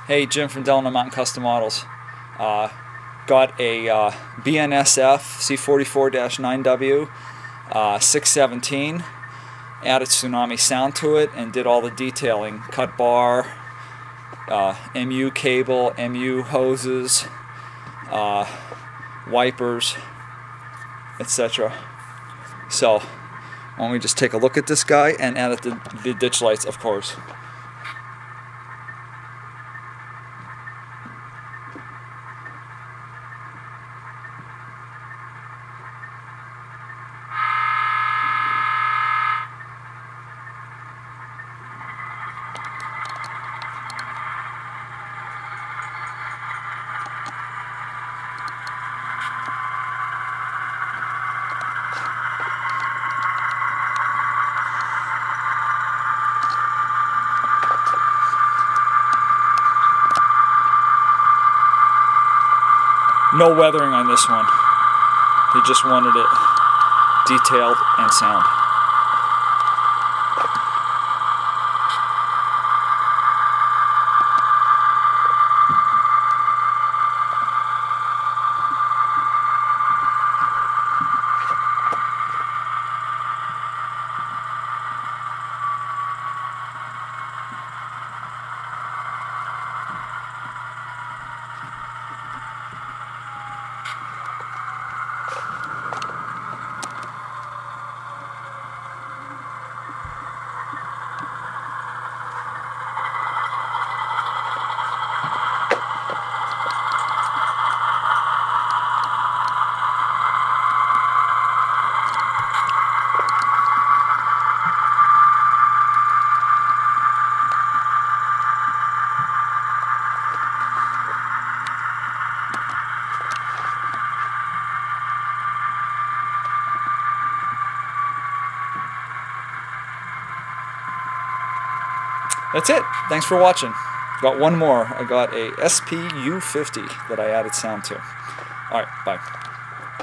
Hey, Jim from Delano Mountain Custom Models. Got a BNSF C44-9W 617. Added Tsunami sound to it and did all the detailing. Cut bar, MU cable, MU hoses, wipers, etc. So, why don't we just take a look at this guy and add the ditch lights, of course. No weathering on this one. He just wanted it detailed and sound. That's it. Thanks for watching. Got one more. I got a SPU50 that I added sound to. Alright, bye.